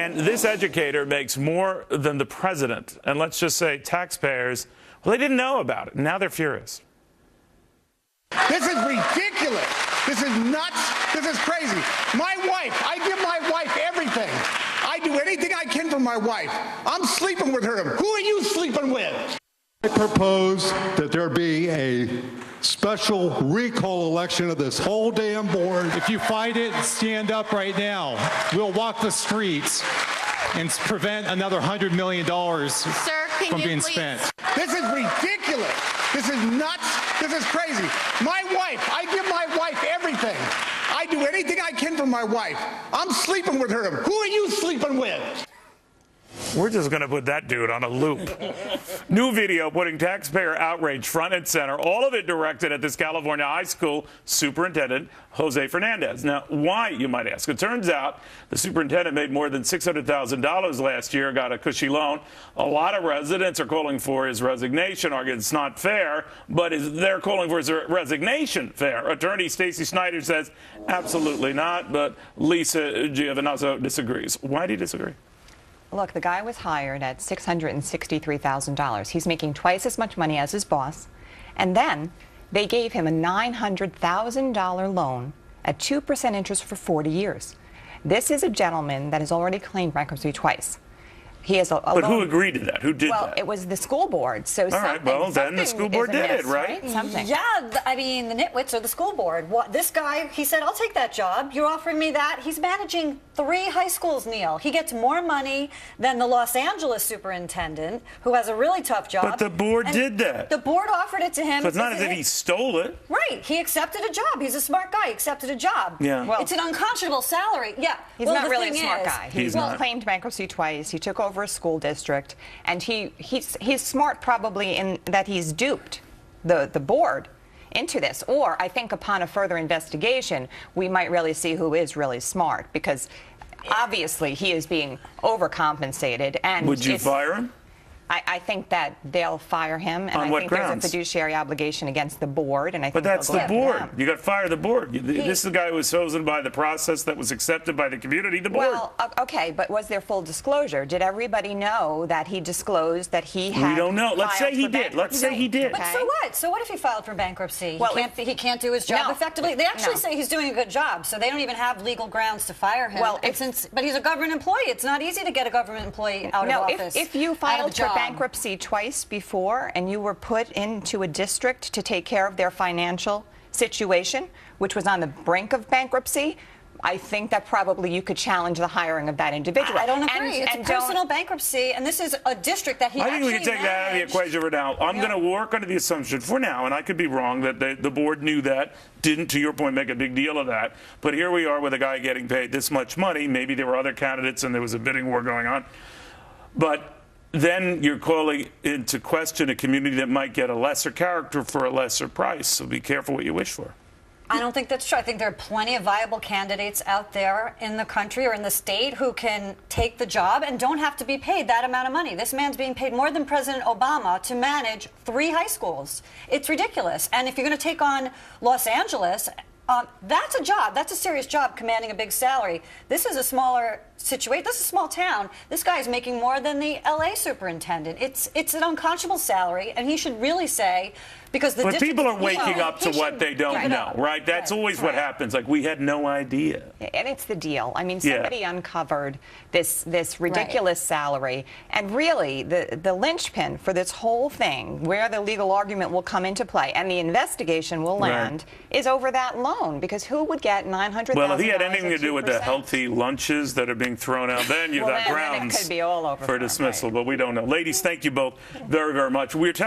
And this educator makes more than the president. And let's just say taxpayers, well, they didn't know about it. Now they're furious. This is ridiculous. This is nuts. This is crazy. My wife, I give my wife everything. I do anything I can for my wife. I'm sleeping with her. Who are you sleeping with? I propose that there be a special recall election of this whole damn board. If you fight it, stand up right now. We'll walk the streets and prevent another $100 million from being spent. This is ridiculous. This is nuts. This is crazy. My wife, I give my wife everything. I do anything I can for my wife. I'm sleeping with her. Who are you sleeping with? We're just going to put that dude on a loop. New video putting taxpayer outrage front and center, all of it directed at this California high school superintendent, Jose Fernandez. Now, why, you might ask? It turns out the superintendent made more than $600,000 last year, got a cushy loan. A lot of residents are calling for his resignation, arguing it's not fair, but they're calling for his resignation fair. Attorney Stacey Snyder says absolutely not, but Lisa Giovinazzo disagrees. Why do you disagree? Look, the guy was hired at $663,000. He's making twice as much money as his boss. And then they gave him a $900,000 loan at 2% interest for 40 years. This is a gentleman that has already claimed bankruptcy twice. He has but loan. Who agreed to that? Who did that? Well, it was the school board. So all right, well, then the school board did it, right? Something. Yeah, I mean, the nitwits are the school board. This guy, he said, I'll take that job. You're offering me that. He's managing 3 high schools, Neil. He gets more money than the Los Angeles superintendent, who has a really tough job. But the board did that. The board offered it to him. So it's not as if he stole it. Right. He accepted a job. He's a smart guy. He accepted a job. Yeah. Well, it's an unconscionable salary. Yeah. He's not really a smart guy. He's not. Claimed bankruptcy twice. He took over a school district. And he's smart probably in that he's duped the board into this. Or I think upon a further investigation, we might really see who is really smart, because obviously he is being overcompensated. And would you fire him? I think that they'll fire him, and on what think grounds? There's a fiduciary obligation against the board, and I think. But that's the board. Them. You got to fire the board. This is the guy who was chosen by the process that was accepted by the community, the board. Well, okay, but was there full disclosure? Did everybody know that he disclosed that he had? We don't know. Let's say he did. Let's say he did. But so what? So what if he filed for bankruptcy? Well, he can't do his job effectively. They actually say he's doing a good job, so they don't even have legal grounds to fire him. Well, but he's a government employee. It's not easy to get a government employee out of office. If you filed for bankruptcy twice before and you were put into a district to take care of their financial situation, which was on the brink of bankruptcy, I think that probably you could challenge the hiring of that individual. I don't agree. It's a personal bankruptcy, and this is a district that he I think we can take that out of the equation for now. I'm going to work under the assumption for now, and I could be wrong, that the board knew that, didn't, to your point, make a big deal of that. But here we are with a guy getting paid this much money. Maybe there were other candidates and there was a bidding war going on. But then you're calling into question a community that might get a lesser character for a lesser price. So be careful what you wish for. I don't think that's true. I think there are plenty of viable candidates out there in the country or in the state who can take the job and don't have to be paid that amount of money. This man's being paid more than President Obama to manage 3 high schools. It's ridiculous. And if you're going to take on Los Angeles, that's a job. That's a serious job, commanding a big salary. This is a smaller situation. This is a small town. This guy is making more than the L.A. superintendent. It's an unconscionable salary, and he should really say, because the people are waking up to what they don't know, right? That's always what happens. Like, we had no idea. And it's the deal. I mean, somebody uncovered this ridiculous salary, and really the linchpin for this whole thing, where the legal argument will come into play and the investigation will land, is over that loan. Because who would get $900,000? Well, if he had anything to do with the healthy lunches that are being thrown out, then you've got grounds could be all over for dismissal. But we don't know. Ladies, thank you both very, very much.